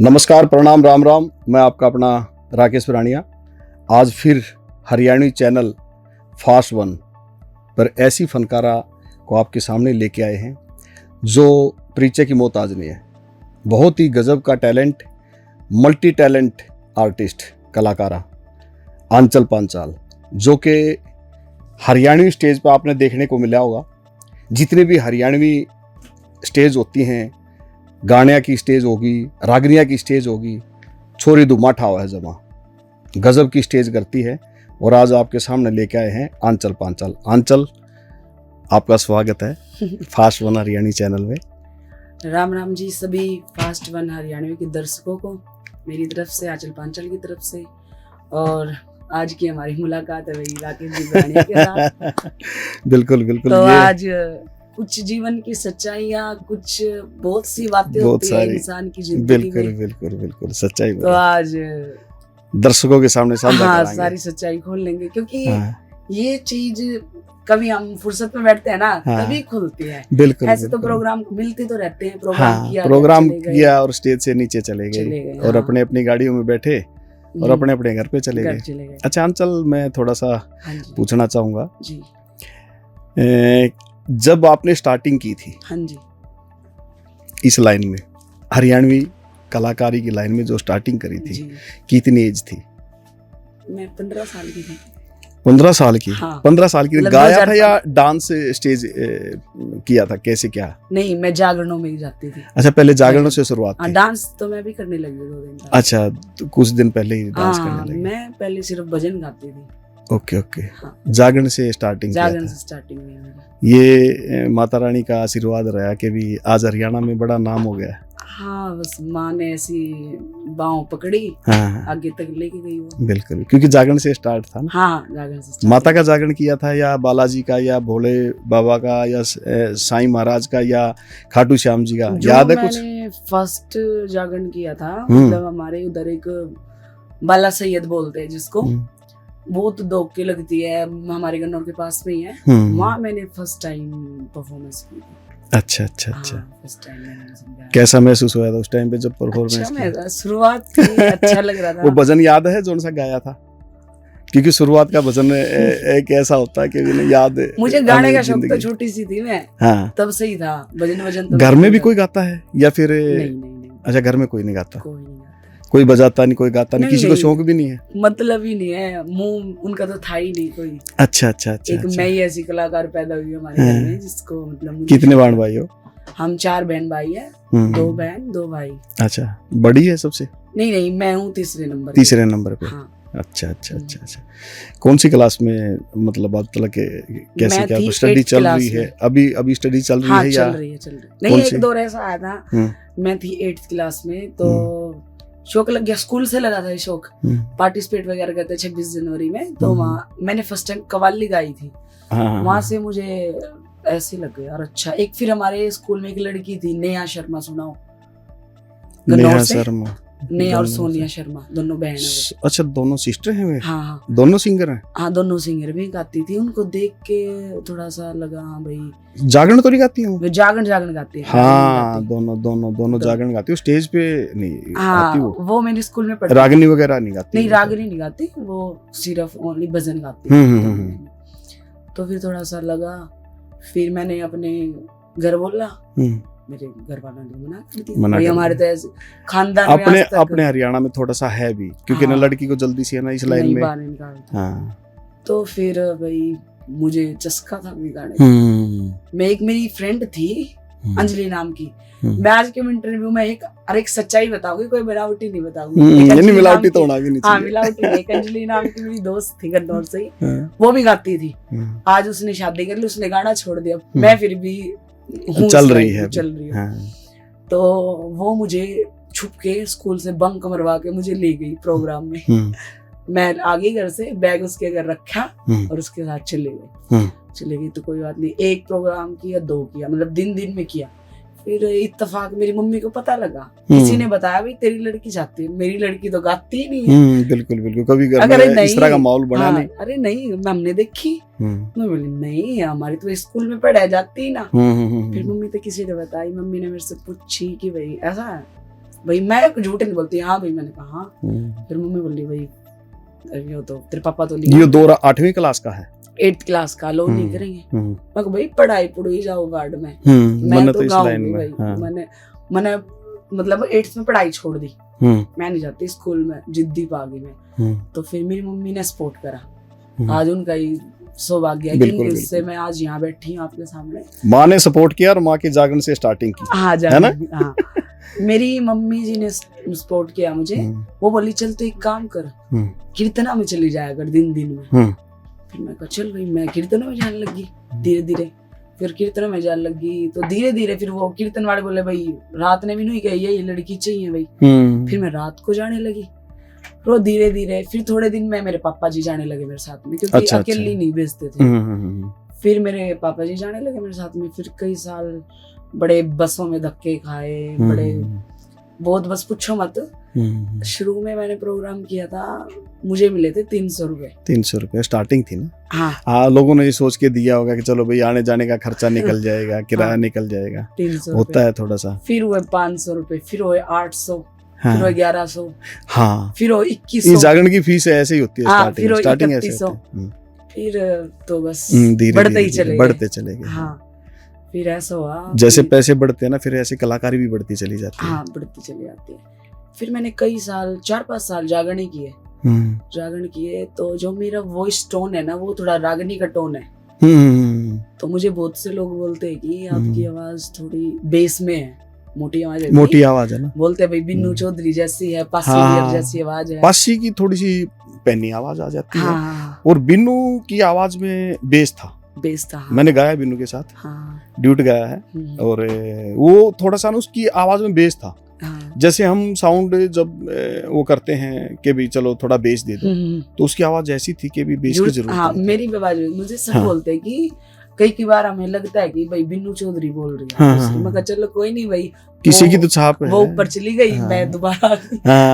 नमस्कार, प्रणाम, राम राम। मैं आपका अपना राकेश पुरानिया आज फिर हरियाणवी चैनल फास्ट वन पर ऐसी फनकारा को आपके सामने लेके आए हैं जो परिचय की मोहताज नहीं है। बहुत ही गजब का टैलेंट, मल्टी टैलेंट आर्टिस्ट, कलाकारा आंचल पांचाल, जो कि हरियाणवी स्टेज पर आपने देखने को मिला होगा। जितने भी हरियाणवी स्टेज होती हैं, गानिया की स्टेज होगी, रागनिया की स्टेज होगी, छोरी धुमा ठाव है जमा, गजब की स्टेज करती है। और आज आपके सामने लेके आए हैं आंचल पांचाल। आंचल, आपका स्वागत है फास्ट वन हरियाणवी चैनल में। राम राम जी सभी फास्ट वन हरियाणवी के दर्शकों को मेरी तरफ से, आंचल पांचाल की तरफ से। और आज की हमारी मुलाकात है वही राकेश जी पुरानिया के साथ। बिल्कुल बिल्कुल। तो आज कुछ जीवन की सच्चाइयाँ, कुछ बहुत सी बातें होती है इंसान की जिंदगी बिल्कुल में। बिल्कुल बिल्कुल सच्चाई। तो आज दर्शकों के सामने साझा कराएंगे। सारी सच्चाई खोल लेंगे, क्योंकि ये चीज कभी हम फुर्सत में बैठते हैं ना, तभी खुलती है। बिल्कुल। ऐसे तो प्रोग्राम मिलते तो रहते हैं, प्रोग्राम किया और स्टेज से नीचे चले गए और अपने अपनी गाड़ियों में बैठे और अपने अपने घर पे चले गए। अच्छा आंचल, मैं थोड़ा सा पूछना चाहूंगा जी, जब आपने स्टार्टिंग की थी इस लाइन में, हरियाणवी कलाकारी की लाइन में जो स्टार्टिंग करी थी, कितनी एज थी? मैं 15 साल की थी। 15 साल की? हाँ। 15 साल की। गाया था या डांस स्टेज किया था, कैसे क्या? नहीं, मैं जागरणों में ही जाती थी। अच्छा, पहले जागरणों से शुरुआत थी। डांस तो मैं भी करने लगी 2 दिन। अच्छा, तो कुछ दिन पहले ही डांस करने लगी। मैं पहले सिर्फ भजन गाती थी। Okay okay. जागरण से स्टार्टिंग में ये माता रानी का आशीर्वाद रहा कि भी आज हरियाणा में बड़ा नाम हो गया। हाँ, बस माँ ने ऐसी बाहों पकड़ी, आगे तक लेके गई वो। बिल्कुल, क्योंकि जागरण से स्टार्ट था ना। हाँ, जागरण से। माता का जागरण किया था या बालाजी का या भोले बाबा का या साईं महाराज का या खाटू श्याम जी का, याद है कुछ? मैंने फर्स्ट जागरण किया था, मतलब हमारे उधर एक बाला सैयद बोलते हैं जिसको, बहुत दौक के लगती है, हमारे गन्नौर के पास में ही है। वहाँ मैंने फर्स्ट टाइम परफॉर्मेंस की। अच्छा अच्छा अच्छा। फर्स्ट टाइम कैसा महसूस हुआ था उस टाइम पे जब परफॉर्मेंस किया? शुरुआत थी, अच्छा लग रहा था। वो भजन याद है जो सा गाया था? क्योंकि शुरुआत का भजन एक ऐसा होता है कि याद है। मुझे गाने का शौक तो छोटी सी थी मैं, तब से ही था। भजन घर में भी कोई गाता है या फिर? नहीं। अच्छा, घर में कोई नहीं गाता? कोई बजाता नहीं, कोई गाता नहीं, किसी को शौक भी नहीं है? मतलब ही नहीं है, मुंह उनका तो था ही नहीं कोई। अच्छा अच्छा अच्छा। एक मैं ही ऐसी कलाकार पैदा हुई हमारे घर में जिसको, मतलब कितने बहन भाई हो? हम 4 बहन भाई है, 2 बहन 2 भाई। अच्छा, बड़ी है सबसे? नहीं, मैं हूँ तीसरे नंबर पे। हाँ। अच्छा अच्छा अच्छा अच्छा। कौन सी क्लास में, मतलब अब तक कैसे क्या स्टडी चल रही है? अभी स्टडी चल रही है या? चल रही है। नहीं, एक दौर ऐसा आया था, मैं थी 8th क्लास में, तो शौक लग गया, स्कूल से लगा था शौक। पार्टिसिपेट वगैरह करते 26 जनवरी में, तो वहाँ मैंने फर्स्ट टाइम कव्वाली गाई थी। वहाँ से मुझे ऐसे लग गया। और अच्छा, एक फिर हमारे स्कूल में एक लड़की थी, नेहा शर्मा, सुनाओ? नेहा और सोनिया शर्मा, दोनों बहन है। अच्छा, दोनों सिस्टर हैं वे? हाँ। दोनों सिंगर हैं? हाँ, दोनों सिंगर भी गाती थी। उनको देख के थोड़ा सा लगा, हाँ भाई। जागरण तो नहीं गाती हूँ? जागरण गाती है। हाँ, दोनों जागरण गाती हूँ, स्टेज पे नहीं आती वो मेरे स्कूल में पढ़ती। रागनी वगैरह नहीं गाती? नहीं, रागनी नहीं गाती, वो सिर्फ ओनली भजन गाती है। तो फिर थोड़ा सा लगा, फिर मैंने अपने घर बोला, मेरे घर वालों ने मना कर दिया। हमारे तो ऐसे खानदान में अपने हरियाणा में थोड़ा सा है भी, क्योंकि ना लड़की को जल्दी से ना इस लाइन में। तो फिर भाई मुझे चस्का था गाने। मैं, एक मेरी फ्रेंड थी अंजलि नाम की, मैं आज के इंटरव्यू में एक सच्चाई बताऊंगी, कोई मिलावटी नहीं बताऊंगी। मिलावटी तो होना भी नहीं चाहिए। मिलावटी नहीं। एक अंजलि नाम की मेरी दोस्त थी गन्नौर से ही, वो भी गाती थी। आज उसने शादी कर ली, उसने गाना छोड़ दिया, मैं फिर भी चल रही है। तो वो मुझे छुप के स्कूल से बंक मरवा के मुझे ले गई प्रोग्राम में। मैं आगे घर से बैग उसके घर रखा और उसके साथ चले गई। तो कोई बात नहीं, 1 प्रोग्राम किया, 2 किया, मतलब दिन में किया। फिर इत्तेफाक मेरी मम्मी को पता लगा, किसी ने बताया भाई तेरी लड़की जाती है। मेरी लड़की तो गाती ही नहीं है। बिल्कुल, कभी घर में इस तरह का माहौल बना नहीं। अरे नहीं, हमने देखी। मैं बोली नहीं, हमारी तो स्कूल में पढ़ाई जाती ना। फिर मम्मी तो किसी ने बताई, मम्मी ने मेरे से पूछी कि भाई ऐसा है, भाई मैं झूठ नहीं बोलती, हाँ भाई मैंने कहा हाँ। फिर मम्मी बोली भाई ये तो तेरे पापा तो ये दौरा 8वीं क्लास का है, 8th क्लास का लो नहीं करेंगे। मैं कहा भाई पढ़ाई पढ़ाई जाओ गार्ड में, मैं मैं तो इस लाइन गाऊंगी में। भाई। मैंने मतलब 8th में पढ़ाई छोड़ दी, मैं नहीं जाती स्कूल में, जिद्दी पागी में। तो फिर मेरी मम्मी ने सपोर्ट करा, आज उनका ही सौभाग्य है कि इससे मैं आज यहाँ बैठी हूँ आपके सामने। माँ ने सपोर्ट किया और माँ की जागरण से स्टार्टिंग की, हाँ जागरण, हाँ। मेरी मम्मी जी ने सपोर्ट किया मुझे, वो बोली चल तो एक काम कर, कीर्तना में चली जाया कर दिन दिन में। फिर मैं कहा चल भाई, मैं कीर्तनों में जाने लगी धीरे धीरे। फिर कीर्तनों में जाने लगी तो धीरे धीरे फिर वो कीर्तन वाले बोले भाई रात ने भी नहीं कही ये लड़की चाहिए भाई। फिर मैं रात को जाने लगी, फिर धीरे धीरे फिर थोड़े दिन में मेरे पापा जी जाने लगे मेरे साथ में, क्योंकि अकेली नहीं भेजते थे। फिर मेरे पापा जी जाने लगे मेरे साथ में। फिर कई साल बड़े बसों में धक्के खाए, बड़े बहुत, बस पूछो मत। शुरू में मैंने प्रोग्राम किया था, मुझे मिले थे 300 रुपए। 300 रुपए स्टार्टिंग थी ना। हाँ, लोगों ने ये सोच के दिया होगा कि चलो भाई आने जाने का खर्चा निकल जाएगा, किराया निकल जाएगा, 300 होता है थोड़ा सा। फिर हुए 500 रुपए, फिर हुए 800, फिर हुए 1100, हाँ, फिर हुए 2100। जागरण की फीस ऐसे ही होती है, स्टार्टिंग ऐसे होती है। फिर तो बस बढ़ते चले गए। हाँ, फिर ऐसा हुआ जैसे पैसे बढ़ते हैं ना, फिर ऐसे कलाकारी भी बढ़ती चली जाती है। हाँ, बढ़ती चली जाती है। फिर मैंने कई साल 4-5 साल जागरण किए। जागरण किए तो जो मेरा वॉइस टोन है ना, वो थोड़ा रागनी का टोन है। तो मुझे बहुत से लोग बोलते हैं कि आपकी आवाज थोड़ी बेस में है, मोटी आवाज है ना। बोलते हैं भाई बिन्नू चौधरी जैसी है, पासी जैसी आवाज है। पासी की थोड़ी सी पैनी आवाज आ जाती है, और बिन्नू की आवाज में बेस था। हाँ। मैंने गाया बिन्नू के साथ, ड्यूट गाया है, और वो थोड़ा सा ना उसकी आवाज में बेस था। जैसे हम साउंड जब वो करते हैं कि भी चलो थोड़ा बेस दे दो, तो उसकी आवाज ऐसी थी कि भी बेस की जरूरत हाँ, मेरी भी आवाज मुझे सब बोलते हैं कि कई बार हमें लगता है कि भाई बिन्नू चौधरी बोल रही है। मैं कहा चलो कोई नहीं भाई, किसी की तो छाप है, वो ऊपर चली गई, मैं दोबारा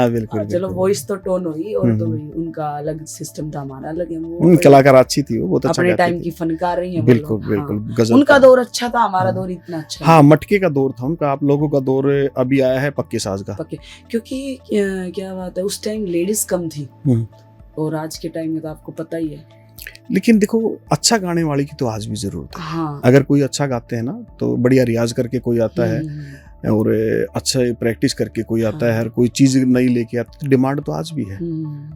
बिल्कुल चलो वॉइस तो टोन हुई, और तो भाई उनका अलग सिस्टम था, हमारा अलग है। वो कलाकार अच्छी थी, वो बहुत अच्छा अपने टाइम की फनकार रही है। बिल्कुल उनका दौर अच्छा था, हमारा दौर इतना अच्छा। हाँ, मटके का दौर था उनका, आप लोगों का दौर अभी आया है पक्के साज का। क्योंकि क्या बात है, उस टाइम लेडीज कम थी, और आज के टाइम में तो आपको पता ही है। लेकिन देखो, अच्छा गाने वाले की तो आज भी जरूरत है। हाँ। अगर कोई अच्छा गाते हैं ना, तो बढ़िया रियाज करके कोई आता है, और अच्छा प्रैक्टिस करके कोई आता है, हर कोई चीज नई लेके आता है, डिमांड तो आज भी है।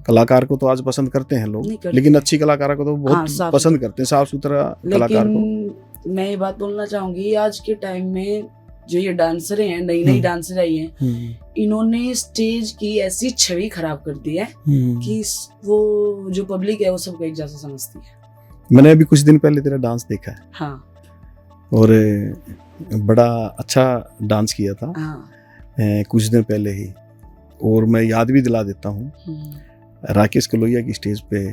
कलाकार को तो आज पसंद करते हैं लोग, लेकिन अच्छी कलाकार को तो बहुत पसंद करते हैं, साफ सुथरा कलाकार को। मैं ये बात बोलना चाहूंगी, आज के टाइम में जो ये डांसर हैं, नई डांसर आई हैं, इन्होंने स्टेज की ऐसी छवि खराब कर दी है कि वो जो पब्लिक है वो सबको एक जैसा समझती है। मैंने अभी कुछ दिन पहले तेरा डांस देखा है। हाँ। और बड़ा अच्छा डांस किया था। हाँ। कुछ दिन पहले ही, और मैं याद भी दिला देता हूँ, राकेश कलोइया की स्टेज पे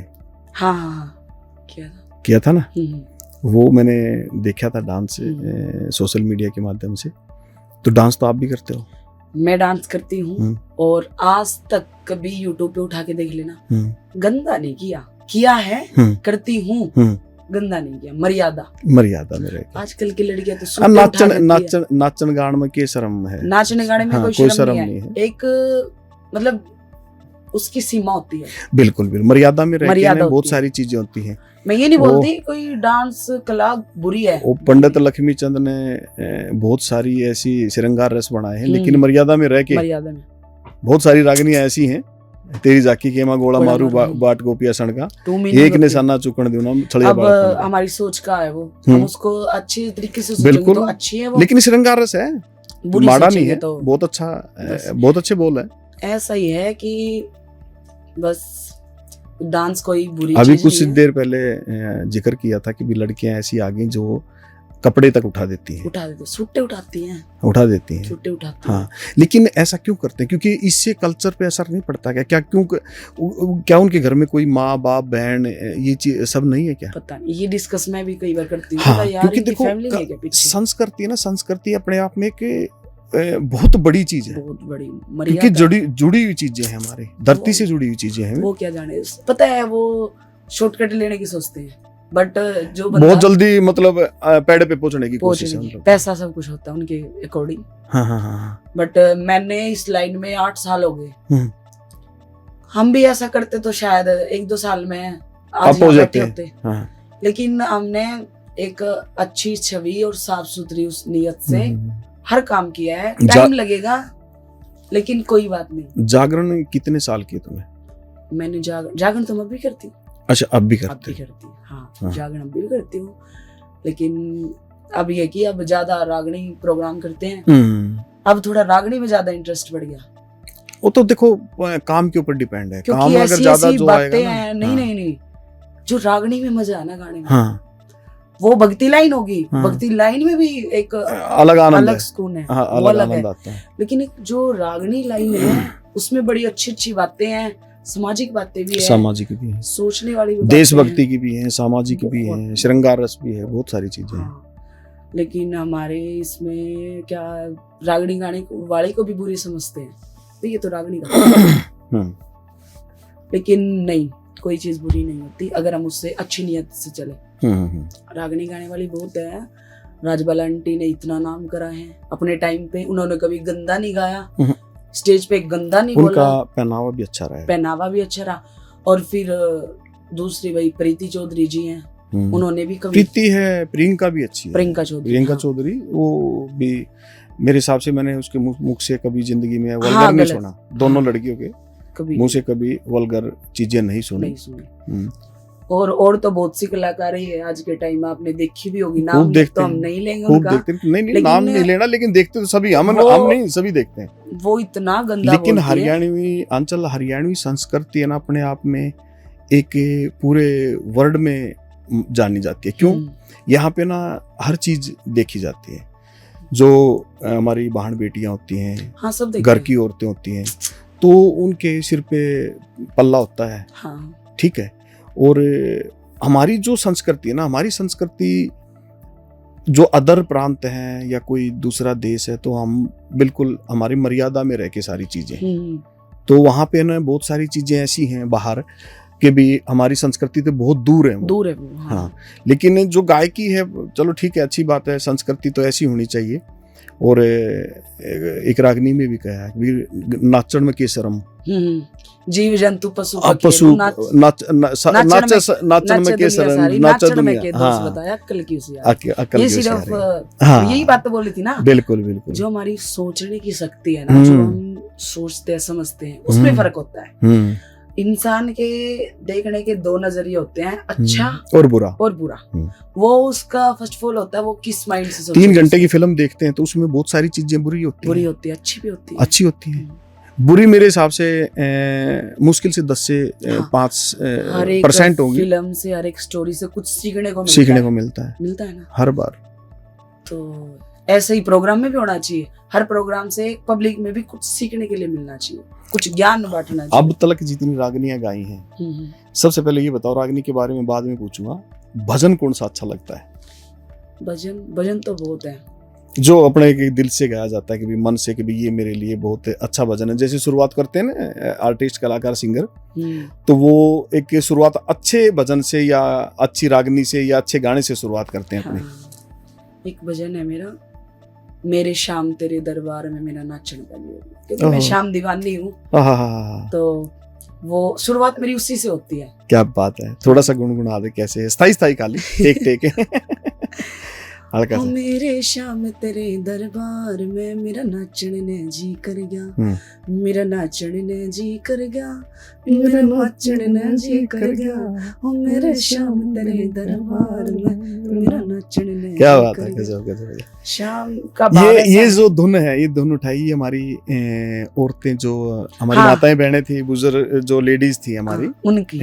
किया था ना, वो मैंने देखा था डांस सोशल मीडिया के माध्यम से। तो डांस तो आप भी करते हो? मैं डांस करती हूँ, और आज तक कभी यूट्यूब पे उठा के देख लेना, गंदा नहीं किया है, करती हूँ, गंदा नहीं किया। मर्यादा में रह। आजकल की लड़कियां तो नाचन गान में क्या शर्म है? नाचने गाने में कोई शर्म नहीं है। एक मतलब उसकी सीमा होती है। बिल्कुल मर्यादा में रहकर बहुत सारी चीजें होती हैं। मैं ये नहीं बोलती कोई डांस कला बुरी है। पंडित लक्ष्मी चंद ने बहुत सारी ऐसी श्रृंगार रस बनाए हैं, लेकिन मर्यादा में रह के बहुत सारी रागनियां ऐसी हैं, तेरी जाकी के मां गोला मारू बाट गोपिया सणका, एक निशाना चुकन दूना छड़िया। अब हमारी सोच का है वो, हम उसको अच्छी तरीके से सोचेंगे तो अच्छी है वो, लेकिन श्रृंगार रस है, माड़ा नहीं है, तो बहुत अच्छा, बहुत अच्छे बोल है। ऐसा ही है कि बस डांस कोई बुरी अभी कुछ देर पहले जिक्र किया था कि भी लड़कियां ऐसी आ गई जो कपड़े तक उठा देती हैं, सूटे उठाती हैं, सूटे उठाती हैं। हाँ, लेकिन ऐसा क्यों करते हैं? क्योंकि इससे कल्चर पे असर नहीं पड़ता क्या? क्या उनके घर में कोई माँ बाप बहन ये चीज सब नहीं है क्या? पता नहीं, ये डिस्कस मैं भी कई बार करती हूँ। हाँ, क्योंकि देखो, संस्कृति है ना, संस्कृति अपने आप में एक बहुत बड़ी चीज है, बहुत बड़ी, क्योंकि जुड़ी हुई चीजें हैं, हमारी धरती से जुड़ी हुई चीजें हैं। वो क्या जाने, पता है वो शॉर्टकट लेने की सोचते हैं। बट जो बंदा बहुत जल्दी मतलब पैड पे पहुंचने की कोशिश है पहुंचेगी, पैसा सब कुछ होता है उनके अकॉर्डिंग। हाँ हाँ हाँ। बट मैंने इस लाइन में 8 साल हो गए, हम्म। हम भी ऐसा करते तो शायद 1-2 साल में आज आप हो यहाँ जाते बैठे होते। हाँ। लेकिन हमने एक अच्छी छवि और साफ सुथरी उस नियत से हर काम किया है। टाइम लगेगा लेकिन कोई बात नहीं। जागरण कितने साल की तुमने? मैंने जागरण तो मैं भी करती हूँ। अच्छा, अब भी अब करते भी करती हूँ, हाँ जागरण अब भी करती हूँ। लेकिन अब ये कि अब ज्यादा रागनी प्रोग्राम करते हैं, अब थोड़ा रागनी में ज्यादा इंटरेस्ट बढ़ गया। वो तो देखो काम के ऊपर डिपेंड है, क्योंकि काम अगर ऐसी ज्यादा ऐसी जो बातें आएगा हैं। ना, नहीं, जो रागनी में मजा है ना गाने में, हाँ वो भक्ति लाइन होगी, हाँ। भक्ति लाइन में भी एक अलग आनंद अलग है, सुकून है, हाँ, वो अलग है। आता है। लेकिन एक जो रागनी लाइन है उसमें बड़ी अच्छी अच्छी बातें हैं, सामाजिक बातें भी है, सामाजिक भी है, सोचने वाली भी देशभक्ति की भी है, सामाजिक भी है, श्रृंगार रस भी है, बहुत सारी चीजें हैं। हाँ। लेकिन हमारे इसमें क्या रागनी गाने वाले को भी बुरी समझते हैं, तो ये तो रागनी का लेकिन नहीं, कोई चीज बुरी नहीं होती अगर हम उससे अच्छी नियत से चले। रागनी गाने वाली बहुत है। राजबाला आंटी ने इतना नाम करा है अपने टाइम पे, उन्होंने कभी गंदा नहीं गाया, स्टेज पे गंदा नहीं बोला, उनका पहनावा भी अच्छा रहा, पहनावा भी अच्छा रहा। और फिर दूसरी भाई प्रीति चौधरी जी हैं, उन्होंने भी कभी, प्रीति है, प्रियंका भी अच्छी है, प्रियंका चौधरी वो भी मेरे हिसाब से मैंने उसके मुख से कभी जिंदगी में वल्गर नहीं सुना, दोनों लड़कियों के मुंह से कभी वल्गर चीजें नहीं सुनी। और तो बहुत सी कलाकारी है आज के टाइम में, आपने देखी भी होगी, नाम तो हम नहीं लेंगे उनका, नहीं नाम नहीं लेना, लेकिन देखते तो सभी, हम नहीं सभी देखते हैं। वो इतना गंदा, लेकिन हरियाणवी अंचल, हरियाणवी संस्कृति है ना अपने आप में एक पूरे वर्ल्ड में जानी जाती है। क्यों? यहाँ पे ना हर चीज देखी जाती है, जो हमारी बहन बेटियां होती हैं, हाँ, सब घर की औरतें होती हैं, तो उनके सिर पे पल्ला होता है, हाँ। ठीक है। और हमारी जो संस्कृति है ना, हमारी संस्कृति जो अदर प्रांत है या कोई दूसरा देश है, तो हम बिल्कुल हमारी मर्यादा में रह के सारी चीजें, तो वहाँ पे ना बहुत सारी चीजें ऐसी हैं बाहर के भी हमारी संस्कृति से बहुत दूर है। हाँ, लेकिन जो गायकी है, चलो ठीक है, अच्छी बात है, संस्कृति तो ऐसी होनी चाहिए। और एक रागनी में भी कहा है, नाचण में के शर्म, जीव जंतु पशु नाचण में के शर्म, नाच दुनिया। हाँ, बताया अक्ल की उसी अक्ल ये सिर्फ यही बात तो बोली थी ना। बिल्कुल बिल्कुल, जो हमारी सोचने की शक्ति है ना, जो हम सोचते हैं समझते हैं, उसमें फर्क होता है। इंसान के देखने के 2 नजरिए होते हैं, अच्छा और बुरा। वो उसका फर्स्ट ऑफ ऑल होता है वो किस माइंड से सोचता है। 3 घंटे की फिल्म देखते हैं तो उसमें बहुत सारी चीजें बुरी होती है, अच्छी भी होती है, अच्छी होती है। बुरी मेरे हिसाब से मुश्किल से 10 से 5% होगी। फिल्म से, हर एक स्टोरी से कुछ सीखने को मिलता है ना हर बार। तो ऐसे ही प्रोग्राम में भी होना चाहिए, हर प्रोग्राम से पब्लिक में भी कुछ सीखने के लिए मिलना चाहिए, कुछ ज्ञान बांटना चाहिए। अब तक जितनी रागनियां गाई हैं, सबसे पहले ये बताओ, रागनी के बारे में बाद में पूछूंगा, भजन कौन सा अच्छा लगता है? भजन तो बहुत है, जो अपने दिल से गाया जाता है कि भी मन से, कि भी ये मेरे लिए बहुत अच्छा भजन है। जैसे शुरुआत करते हैं ना आर्टिस्ट, कलाकार, सिंगर, तो वो एक शुरुआत अच्छे भजन से या अच्छी रागनी से या अच्छे गाने से शुरुआत करते हैं अपनी। एक भजन है मेरा, मेरे शाम तेरे दरबार में मेरा नाचन बनी, क्योंकि मैं शाम दीवानी हूँ, तो वो शुरुआत मेरी उसी से होती है। क्या बात है, थोड़ा सा गुनगुना दे, कैसे स्थाई खाली टेक हल्का सा। मेरे शाम तेरे दरबार में मेरा नाचन ने जी कर गया, मेरा नाचन ने जी कर गया, मेरा नाचन ने जी कर गया, ओ मेरे शाम तेरे दरबार में मेरा नाचन ने। क्या बात है, गजब। शाम का ये जो धुन है, ये धुन उठाई हमारी औरतें, जो हमारी माताएं बहनें थी, बुजुर्ग जो लेडीज थी हमारी, उनकी,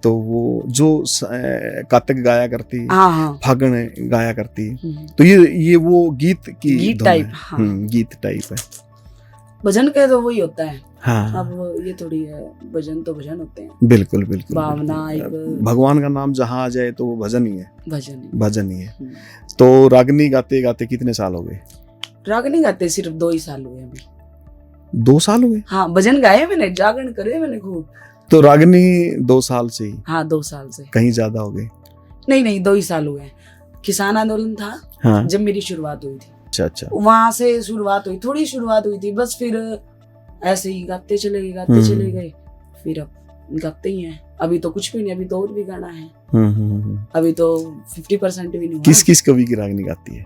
तो वो जो कातक गाया करती, फागण गाया करती, तो ये वो गीत टाइप, गीत टाइप है। भजन का तो वही होता है। हाँ, अब ये थोड़ी है, भजन तो भजन होते हैं, बिल्कुल भावना, भगवान का नाम जहाँ आ जाए तो वो भजन ही है, भजन ही है। तो रागनी गाते गाते कितने साल हो गए? रागनी गाते सिर्फ 2 ही साल हुए अभी। 2 साल हुए? हाँ, भजन गाए मैंने, जागरण करे मैंने खूब। तो रागनी 2 साल से ही? हाँ, 2 साल से। कहीं ज्यादा हो गए? नहीं 2 ही साल हुए हैं। किसान आंदोलन था हाँ। जब मेरी शुरुआत हुई थी। अच्छा। वहां से शुरुआत हुई, थोड़ी शुरुआत हुई थी बस, फिर ऐसे ही गाते चले गए, फिर अब गाते ही हैं। अभी तो कुछ भी नहीं, अभी तो और भी गाना है। अभी तो 50% भी नहीं हुआ। किस कवि की रागनी गाती है?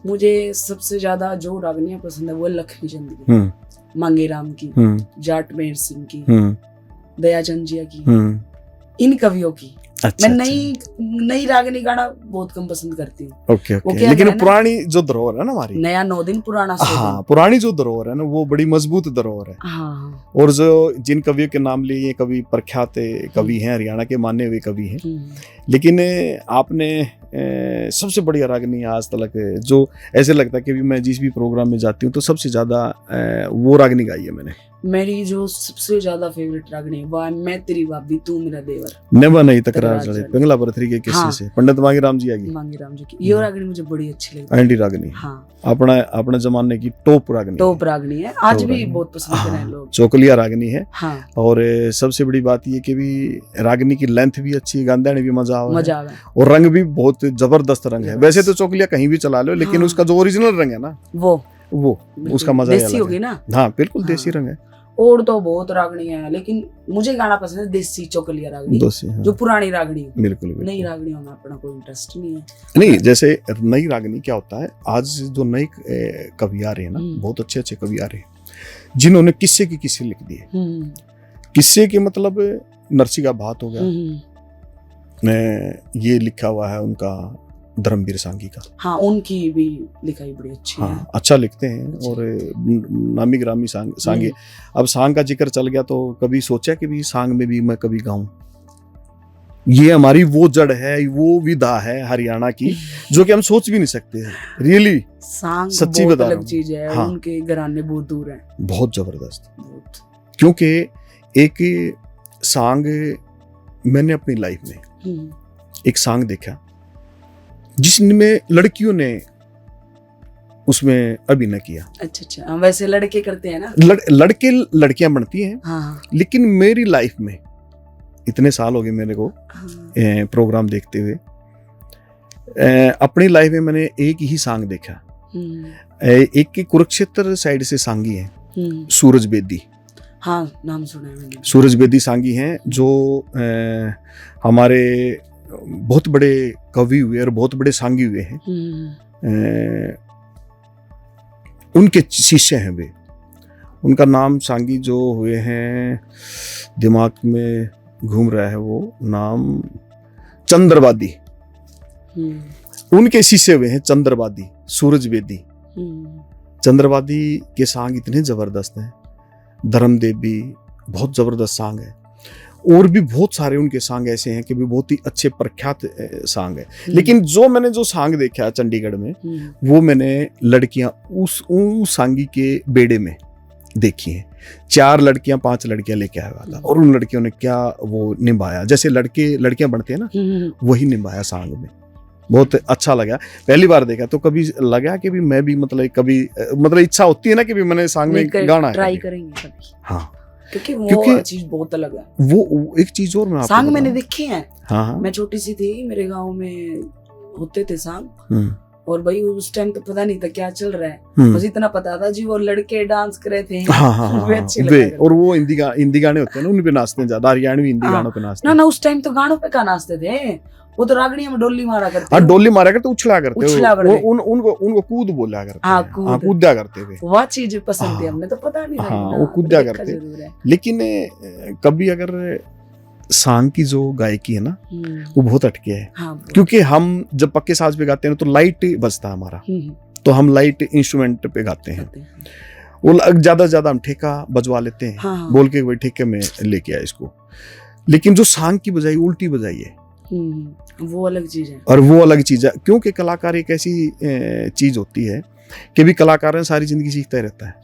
मुझे सबसे ज्यादा जो रागनियां पसंद है वो लक्ष्मी चंद की, मांगे राम की, जाट मेहर सिंह की, दयाचंद जिया की, इन कवियों की। अच्छा, मैं नई रागनी गाना बहुत कम पसंद करती हूँ। ओके। लेकिन पुरानी जो धरोहर है ना हमारी, नया 9 दिन पुराना 100 दिन। हाँ, पुरानी जो धरोहर है ना वो बड़ी मजबूत धरोहर है। हाँ। और जो जिन कवियों के नाम लिए कवि प्रख्यात कवि हैं, हरियाणा के माने हुए कवि हैं, लेकिन आपने सबसे बढ़िया रागनी आज तक जो ऐसे लगता है कि मैं जिस भी प्रोग्राम में जाती हूँ तो सबसे ज्यादा वो रागनी गाई है मैंने। मेरी जो सबसे ज्यादा फेवरेट रागनी वो है मैं तेरी भाभी तू मेरा देवर, नेवा नहीं तकरार चले, पिंगला बरथरी के किस्से से पंडित मांगे राम जी की। ये रागनी मुझे बड़ी अच्छी लगती है। एंटी रागनी, हाँ, अपने जमाने की टॉप रागनी है, आज भी बहुत पसंद करते हैं लोग। चोकलिया रागनी है। हाँ। और सबसे बड़ी बात ये कि भी रागनी की लेंथ भी अच्छी है, गाने भी मजा आवा है, और रंग भी बहुत जबरदस्त रंग है। वैसे तो चोकलिया कहीं भी चला लो, लेकिन उसका जो ओरिजिनल रंग है ना वो उसका मजा देसी होगी ना। हाँ बिल्कुल देसी रंग है। और तो बहुत रागनी है, लेकिन मुझे गाना पसंद है देसी चोकलिया रागनी, हाँ। जो पुरानी रागनी, बिल्कुल नई रागनियों में अपना कोई इंटरेस्ट नहीं है। नहीं, जैसे नई रागनी क्या होता है, आज जो नए कवि आ रहे हैं ना, बहुत अच्छे कवि आ रहे हैं जिन्होंने किस्से की किस्से लिख दिए। किस्से के मतलब नरसी का भात हो गया, ये लिखा हुआ है उनका धर्मवीर सांगी का। हाँ, उनकी भी लिखाई बड़ी अच्छी है। अच्छा लिखते हैं। और नामी ग्रामी सांगे। अब सांग का जिक्र चल गया तो कभी सोचा कि भी सांग में भी मैं कभी गाऊं। ये हमारी वो जड़ है, वो विधा है हरियाणा की जो कि हम सोच भी नहीं सकते। रियली सांग सच्ची बहुत बता अलग चीज है। हाँ। उनके घराने बहुत दूर है, बहुत जबरदस्त। क्योंकि एक सांग मैंने अपनी लाइफ में एक सांग देखा जिसमें लड़कियों ने उसमें अभिनय किया। अच्छा, वैसे लड़के करते हैं ना, लड़के लड़कियां बनती हैं। हाँ। लेकिन मेरी लाइफ में इतने साल हो गए मेरे को प्रोग्राम देखते हुए, अपनी लाइफ में मैंने एक ही सांग देखा। एक की कुरुक्षेत्र साइड से सांगी है, सूरज बेदी। हाँ, नाम सुना है मैंने। सूरज बेदी सांगी हैं जो हमारे बहुत बड़े कवि हुए और बहुत बड़े सांगी हुए हैं। उनके शिष्य हैं वे। उनका नाम सांगी जो हुए हैं, दिमाग में घूम रहा है वो नाम, चंद्रवादी। उनके शिष्य हुए हैं चंद्रवादी, सूरज बेदी। चंद्रवादी के सांग इतने जबरदस्त हैं। धर्मदेव भी बहुत जबरदस्त सांग है, और भी बहुत सारे उनके सांग ऐसे हैं कि भी बहुत ही अच्छे प्रख्यात सांग है। लेकिन जो सांग देखा चंडीगढ़ में, वो मैंने लड़कियां उस सांगी के बेड़े में देखी हैं। 4 लड़कियां 5 लड़कियां लेके आया था, और उन लड़कियों ने क्या वो निभाया, जैसे लड़कियां बनते हैं ना, वही निभाया सांग में। बहुत अच्छा लगा, पहली बार देखा तो कभी लगा कि भी मैं भी मतलब इच्छा होती है ना कि भी मैंने सांग में गाना ट्राई करेंगे कभी। हाँ, क्योंकि वो चीज बहुत अलग है। वो एक चीज और मैं सांग मैंने देखे हैं। हाँ। मैं छोटी सी थी, मेरे गांव में होते थे सांग, और भाई उस टाइम तो पता नहीं था क्या चल रहा है, मुझे इतना पता था जी वो लड़के डांस कर रहे थे। वे अच्छे लगा करते। और वो हिंदी गाने होते हैं ना, उन पे नाचते हैं ज्यादा, हरियाणवी हिंदी गानों पे नाचते हैं। ना उस टाइम तो गानों पे कहाँ नाचते थे, वो तो रागड़ियों में डोली मारा करते। हाँ, डोली मारा करते, उछला करते, उनको कूद बोला करते। हाँ, कूदा करते थे। वह चीज पसंद थी, हमने तो पता नहीं था। हाँ, वो कूदा करते। लेकिन कभी अगर सांग की जो गायकी है ना, वो बहुत हटके है। क्योंकि हम जब पक्के साज पे गाते हैं तो लाइट बजता है हमारा, तो हम लाइट इंस्ट्रूमेंट पे गाते हैं। वो ज्यादा से ज्यादा हम ठेका बजवा लेते हैं, बोल के वही ठेके में लेके आए इसको। लेकिन जो सांग की बजाई उल्टी बजाई है, वो अलग चीज है। और वो अलग चीज है, क्योंकि कलाकार एक ऐसी चीज होती है कि भी कलाकार सारी जिंदगी सीखता ही रहता है।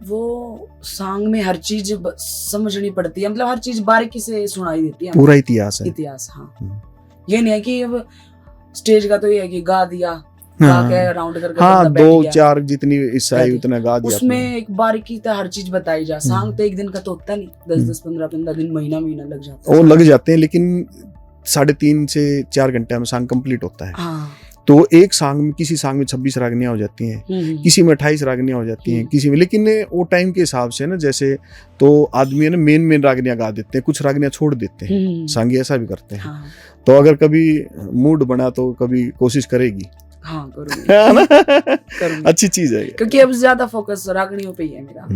वो सांग में हर चीज समझनी पड़ती है, मतलब हर चीज बारीकी से सुनाई देती है। पूरा इतिहास है। हाँ, ये नहीं है कि अब स्टेज का तो ये है कि गा दिया, राउंड करके, हाँ, 2-4 जितनी हिस्सा है उतना गा दिया। उसमें एक बारीकी से हर चीज बताई जा। सांग तो एक दिन का तो होता नहीं, 10-10, 15-15 दिन, महीना लग जाता है। वो लग जाते हैं, लेकिन 3.5 से 4 घंटे में सॉन्ग कंप्लीट होता है। हाँ। तो एक सॉन्ग में, किसी सॉन्ग में 26 रागनियां हो जाती हैं, किसी में 28 रागनियां हो जाती हैं, किसी में, लेकिन वो टाइम के हिसाब से ना, जैसे तो आदमी है ना मेन रागनियां गा देते हैं, कुछ रागनियां छोड़ देते हैं, सांगी ऐसा भी करते हैं। हाँ। तो अगर कभी मूड बना तो कभी कोशिश करेगी। हाँ, करूँगी। अच्छी चीज है, क्योंकि अब ज्यादा फोकस रागनियों पे ही है मेरा,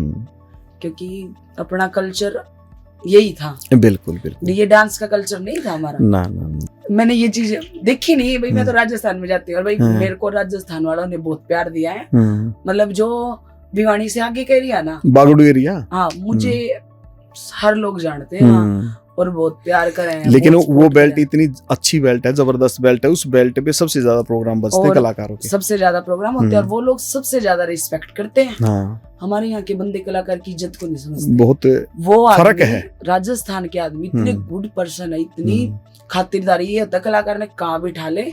क्योंकि अपना कल्चर यही था। बिल्कुल बिल्कुल, ये डांस का कल्चर नहीं था हमारा। ना। मैंने ये चीज देखी नहीं भाई। मैं तो राजस्थान में जाती हूँ और भाई मेरे को राजस्थान वालों ने बहुत प्यार दिया है। मतलब जो भिवानी से आगे का एरिया ना, बागड़ू एरिया, हाँ, मुझे हर लोग जानते हैं वहाँ, और बहुत प्यार करे हैं। लेकिन वो बेल्ट इतनी अच्छी बेल्ट है, जबरदस्त बेल्ट है। उस बेल्ट पे सबसे ज्यादा प्रोग्राम बजते हैं कलाकारों के, सबसे ज्यादा प्रोग्राम होते हैं, और वो लोग सबसे ज्यादा रिस्पेक्ट करते हैं। हाँ। हमारे यहाँ के बंदे कलाकार की इज्जत को नहीं समझते। बहुत वो फर्क है। राजस्थान के आदमी इतने गुड पर्सन है, इतनी खातिरदारी, ये होता है कलाकार ने कहाँ बिठा ले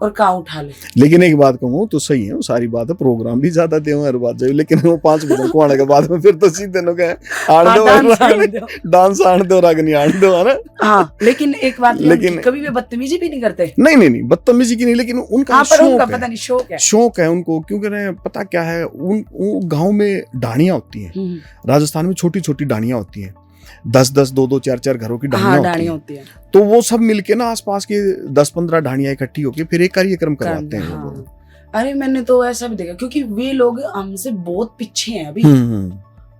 और कहाँ उठा ले। लेकिन एक बात कहूँ तो सही है, वो सारी बात है, प्रोग्राम भी ज्यादा दे हर बात जाए, लेकिन वो 5 बजे को आने के बाद में फिर तो सीधे नो कहे डांस आण दो रागनी आण दो, है ना। हाँ, लेकिन एक बात, लेकिन कभी भी बदतमीजी भी नहीं करते। नहीं, बदतमीजी की नहीं, लेकिन उनका पता नहीं शौक है उनको, क्योंकि पता क्या है, उन गाँव में डाणियां होती हैं, राजस्थान में छोटी छोटी डाणियां होती हैं, 10-10, 2-2, 4-4 घरों की डाणियां होती हैं। तो वो सब मिलके ना आसपास के 10-15 डाणियां इकट्ठी होके फिर एक कार्यक्रम करवाते हैं। हाँ। अरे मैंने तो ऐसा भी देखा, क्योंकि वे लोग हमसे बहुत पीछे हैं अभी।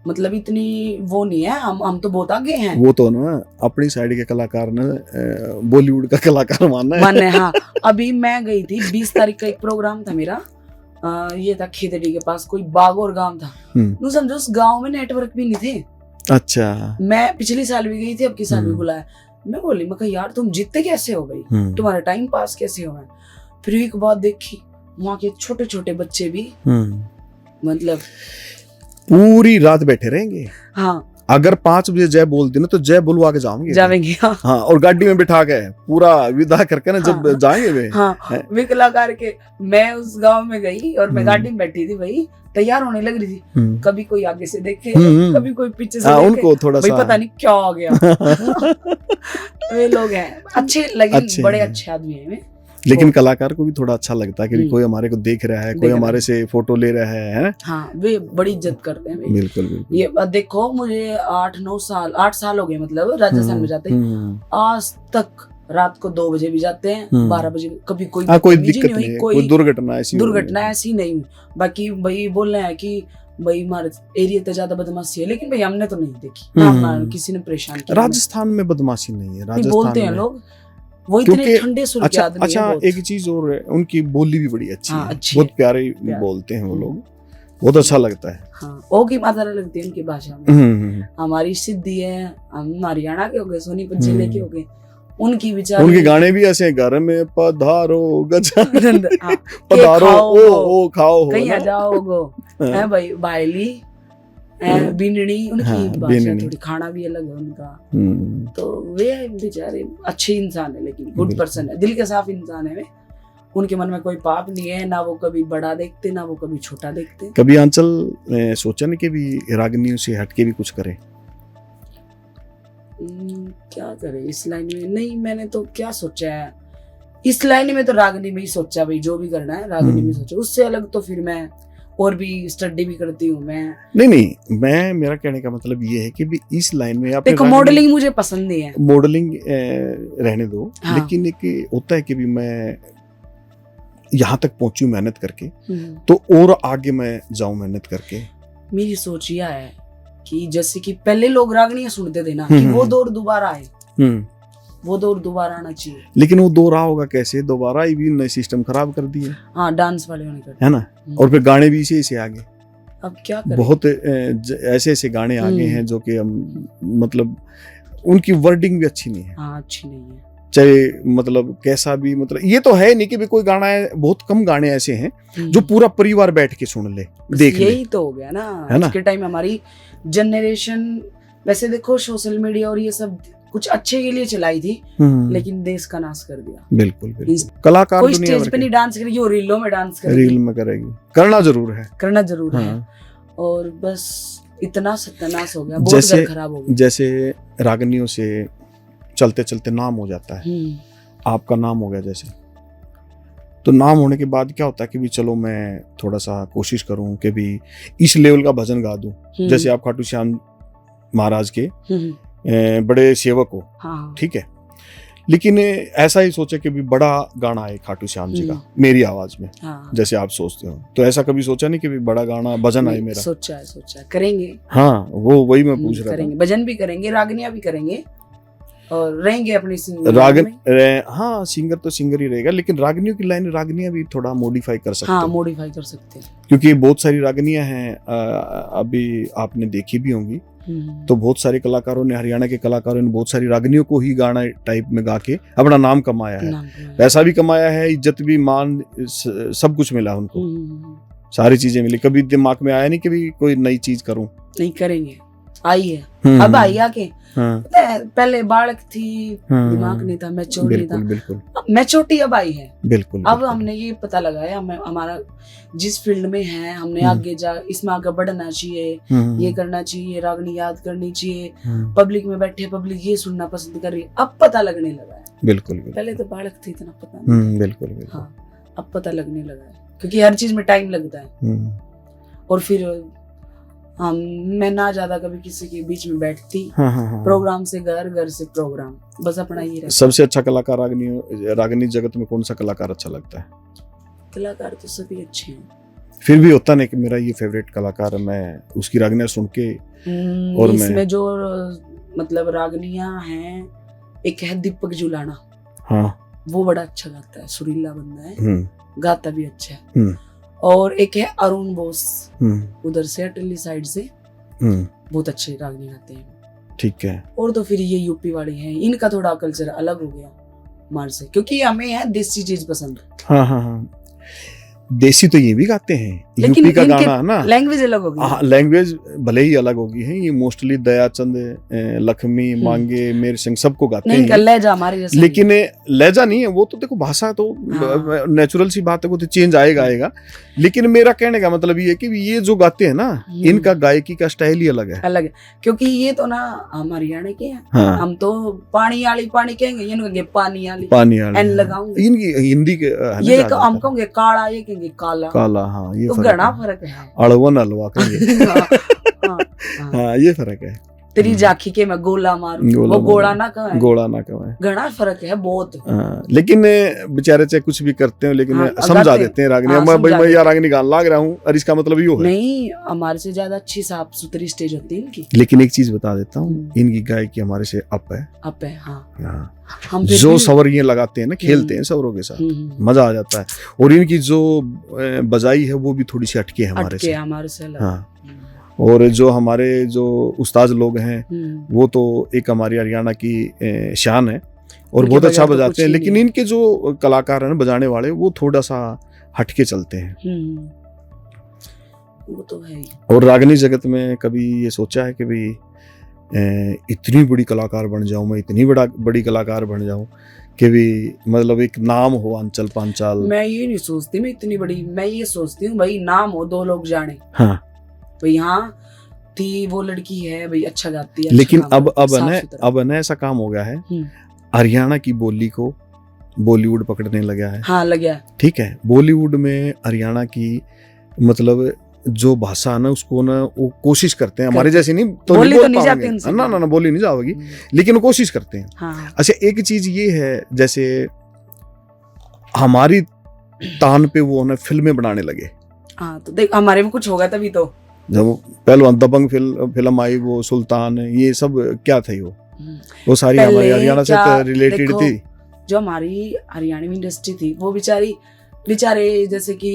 मतलब इतनी वो नहीं है, हम तो बहुत आगे हैं। वो तो ना अपनी साइड के कलाकार ने बॉलीवुड का कलाकार मानना है। हाँ, अभी मैं गई थी 20 तारीख का एक प्रोग्राम था मेरा, ये था खेतड़ी के पास, कोई बागोर गाँव था। तू समझो उस गाँव में नेटवर्क भी नहीं थे। अच्छा। मैं पिछली साल भी गई थी, अब की साल भी बुलाया। मैं बोली, मैं कहा यार तुम जीतते कैसे हो भाई, तुम्हारा टाइम पास कैसे हो। फिर एक बात देखी, वहाँ के छोटे छोटे बच्चे भी मतलब पूरी रात बैठे रहेंगे। हाँ, अगर 5 बजे जय बोलती ना तो जय बुलवा के जाएंगे। हाँ, और गाड़ी में बिठा के पूरा विदा करके ना जब जाएंगे वे। हाँ, वे कलाकार के। मैं उस गांव में गई और मैं गाड़ी में बैठी थी भाई, तैयार होने लग रही थी, कभी कोई आगे से देखे, कभी कोई पीछे से देखे, उनको थोड़ा सा पता नहीं क्या हो गया। वे लोग हैं अच्छे, लेकिन बड़े अच्छे आदमी हैं। लेकिन कलाकार को भी थोड़ा अच्छा लगता है कि कोई हमारे को देख रहा है, कोई हमारे से फोटो ले रहा है। हाँ, वे बड़ी इज्जत करते हैं। बिल्कुल। ये देखो, मुझे 8 साल हो गए, मतलब राजस्थान में जाते आज तक रात को 2 बजे भी जाते हैं, 12 बजे, कभी कोई दिक्कत नहीं, कोई दुर्घटना ऐसी नहीं हुई। बाकी भाई बोल रहे हैं कि भाई हमारे एरिया तो ज्यादा बदमाशी है, लेकिन भाई हमने तो नहीं देखी, किसी ने परेशान किया। राजस्थान में बदमाशी नहीं है, राजस्थान बोलते हैं लोग, वो इतने ठंडे सुर के आदमी हैं। अच्छा, एक चीज और है, उनकी बोली भी बड़ी अच्छी है, बहुत प्यारे बोलते हैं वो लोग, बहुत अच्छा लगता है। हाँ, ओ की मात्रा लगती है उनकी भाषा में। हमारी सिद्धि है, हम हरियाणा के हो गए, सोनीपत जिले के हो गए, उनकी विचार, उनके गाने भी ऐसे, घर में पधारो गजानन, पधारो ओ खाओ, कहीं जाओगो, है भाई, बायली, बिनड़ी, उनकी भाषा थोड़ी, खाना भी अलग है उनका। तो वे बेचारे अच्छे इंसान है, लेकिन गुड पर्सन है, दिल के साफ इंसान है वे। उनके मन में कोई पाप नहीं है, ना वो कभी बड़ा देखते, ना वो कभी छोटा देखते। कभी आंचल सोचा नहीं कि भी रागनियों से हटके भी कुछ करे? क्या करे इस लाइन में? नहीं, मैंने तो क्या सोचा है इस लाइन में, तो रागनी में ही सोचा भाई, जो भी करना है रागनी में सोचा। उससे अलग तो फिर मैं और भी स्टडी भी करती हूँ मैं। नहीं, मेरा कहने का मतलब ये है कि भी इस लाइन में आप देखो, मॉडलिंग मुझे पसंद नहीं है, मॉडलिंग रहने दो। हाँ। लेकिन एक होता है कि भी मैं यहाँ तक पहुंचूं मेहनत करके, तो और आगे मैं जाऊं मेहनत करके। मेरी सोच यह है कि जैसे कि पहले लोग रागनियां सुनते थे ना, कि वो दौर दोबारा आए, वो दौर दोबारा आना चाहिए। लेकिन वो दौर होगा कैसे? दोबारा ही भी नए सिस्टम खराब कर दिए। हाँ, डांस वाले होने है ना, और फिर गाने भी इसे आगे। अब क्या करें? बहुत ऐसे गाने आगे हैं जो कि मतलब उनकी वर्डिंग भी अच्छी नहीं है। हाँ, अच्छी नहीं है, चाहे मतलब कैसा भी, मतलब ये तो है नहीं कि भी कोई गाना है, बहुत कम गाने ऐसे हैं जो पूरा परिवार बैठ के सुन ले, देख ले। यही तो हो गया ना, आज के टाइम हमारी जनरेशन। वैसे देखो, सोशल मीडिया और ये सब कुछ अच्छे के लिए चलाई थी, लेकिन देश का नाश कर दिया। बिल्कुल। कलाकार कोई स्टेज पे नहीं डांस करेगी, वो रीलों में डांस करेगी। रील में करेगी, करना जरूर है। और बस इतना सत्यानाश हो गया, बहुत खराब हो गया। जैसे रागनियों से चलते चलते नाम हो जाता है, आपका नाम हो गया जैसे, तो नाम होने के बाद क्या होता है कि भी चलो मैं थोड़ा सा कोशिश करूं कि भी इस लेवल का भजन गा दूं, जैसे आप खाटू श्याम महाराज के बड़े सेवक हो, हाँ। ठीक है, लेकिन ऐसा ही सोचे कि भी बड़ा गाना है खाटू श्याम जी का मेरी आवाज में, हाँ। जैसे आप सोचते हो, तो ऐसा कभी सोचा नहीं कि भी बड़ा गाना भजन आए मेरा? सोचा है करेंगे। हाँ, वो वही मैं पूछ रहा था। भजन भी करेंगे, रागनियां भी करेंगे और रहेंगे अपनी हाँ, सिंगर तो सिंगर ही रहेगा, लेकिन रागनियों की लाइन रागनियां भी थोड़ा मॉडिफाई कर सकते हैं। हाँ, मॉडिफाई कर सकते हैं, क्योंकि बहुत सारी रागनियां हैं, अभी आपने देखी भी होंगी, तो बहुत सारे कलाकारों ने, हरियाणा के कलाकारों ने बहुत सारी रागनियों को ही गाना टाइप में गा के अपना नाम कमाया है, पैसा भी कमाया है, इज्जत भी, मान, सब कुछ मिला उनको, सारी चीजें मिली। कभी दिमाग में आया नहीं कि भी कोई नई चीज करूं? नहीं, करेंगे, आई है अब आई आके। हाँ। पहले बालक थी, दिमाग नहीं था, मैच्योर नहीं था, बिल्कुल मैच्योरिटी अब आई है, बिल्कुल। अब हमने ये पता लगाया हमारा जिस फील्ड में है, हमने आगे इसमें आगे बढ़ना चाहिए, ये करना चाहिए, रागनी याद करनी चाहिए, पब्लिक में बैठे पब्लिक ये सुनना पसंद कर रही है, अब पता लगने लगा है, बिल्कुल। पहले तो बालक थी, इतना पता नहीं, बिल्कुल। हाँ, अब पता लगने लगा है, क्योंकि हर चीज में टाइम लगता है। और फिर मैं ना ज्यादा कभी किसी के बीच में बैठती, प्रोग्राम से घर, घर से प्रोग्राम, बस अपना ही रहता। सबसे अच्छा कलाकार रागनी जगत में कौन सा कलाकार अच्छा लगता है? कलाकार तो सभी अच्छे हैं, फिर भी होता नहीं कि मेरा ये फेवरेट कलाकार है, मैं उसकी रागनियां सुन के, और इसमें जो मतलब रागनियां हैं, एक है दीपक जुलाना, हाँ, वो बड़ा अच्छा गाता है, सुरीला बंदा है, गाता भी अच्छा है। और एक है अरुण बोस, उधर से अटली साइड से, बहुत अच्छे रागनी गाते हैं, ठीक है। और तो फिर ये यूपी वाले हैं, इनका थोड़ा कल्चर अलग हो गया हमारे से, क्योंकि हमें है देसी चीज पसंद। हाँ हाँ हाँ, देसी तो ये भी गाते हैं, लेकिन यूपी का गाना है ना, लैंग्वेज अलग होगी। हाँ, लैंग्वेज भले ही अलग होगी है, ये मोस्टली दयाचंद, लक्ष्मी, मांगे, मेर सिंह सबको गाते हैं, लहजा हमारे जैसा, लेकिन लहजा नहीं है वो, तो देखो भाषा तो नेचुरल सी बात है, वो तो चेंज आएगा, लेकिन मेरा कहने का मतलब ये है कि ये जो गाते हैं ना, इनका गायकी का स्टाइल ही अलग है, क्योंकि ये तो ना हम हरियाणा के हैं, हम तो पानी आली पानी कहेंगे, ये कहेंगे पानी आली, एन लगाऊंगे, इनकी हिंदी के ये हम कहेंगे काला, ये काला, हाँ, ये तो घना फर्क है, अड़वन हलवा कहेंगे। हाँ, ये फर्क है। तेरी जाखी के मैं गोला मारूं, वो गोला ना कहें, घना फर्क है बहुत। लेकिन बेचारे चाहे कुछ भी करते हो, लेकिन समझा देते हैं रागनी, मैं यार रागनी गान लाग रहा हूँ, और इसका मतलब ये है नहीं, हमारे से ज्यादा अच्छी साफ सुथरी स्टेज होती है इनकी। लेकिन एक चीज बता देता हूँ, इनकी गायकी हमारे से अप है, हाँ। हम जो सवरियां लगाते हैं ना, खेलते हैं सवरों के साथ, मजा आ जाता है, और इनकी जो बजाई है वो भी थोड़ी सी हटके है हमारे से, हाँ। और जो हमारे जो उस्ताद लोग हैं, वो तो एक हमारी हरियाणा की शान है, और बहुत अच्छा बजाते हैं, लेकिन इनके जो कलाकार हैं बजाने वाले, वो थोड़ा सा हटके चलते हैं, वो तो है। और रागनी जगत में कभी ये सोचा है कि भाई इतनी बड़ी कलाकार बन जाऊं मैं, इतनी बड़ी कलाकार बन जाऊं कि भी मतलब एक नाम हो अंचल पांचाल? मैं ये नहीं सोचती मैं इतनी बड़ी, मैं ये सोचती हूँ भाई नाम हो, दो लोग जाने, हाँ भाई यहाँ थी वो लड़की है भाई, अच्छा गाती है। लेकिन अब ना ऐसा काम हो गया है, हरियाणा की बोली को बॉलीवुड पकड़ने लगा है, हाँ लगा, ठीक है। बॉलीवुड में हरियाणा की मतलब जो भाषा है ना, उसको ना वो कोशिश करते हैं, हमारे जैसे नहीं तो बोली तो नहीं जाती, ना बोली नहीं जाओगी, लेकिन वो कोशिश करते हैं। हाँ। अच्छा, एक चीज ये है, जैसे हमारी तान पे वो ना फिल्में बनाने लगे, हाँ, तो देख हमारे में कुछ होगा तभी तो, जब पहलवान दबंग फिल्म आई, वो सुल्तान, ये सब क्या थी, वो सारी हमारी हरियाणा से रिलेटेड थी। जो हमारी हरियाणवी इंडस्ट्री थी, वो बेचारे जैसे कि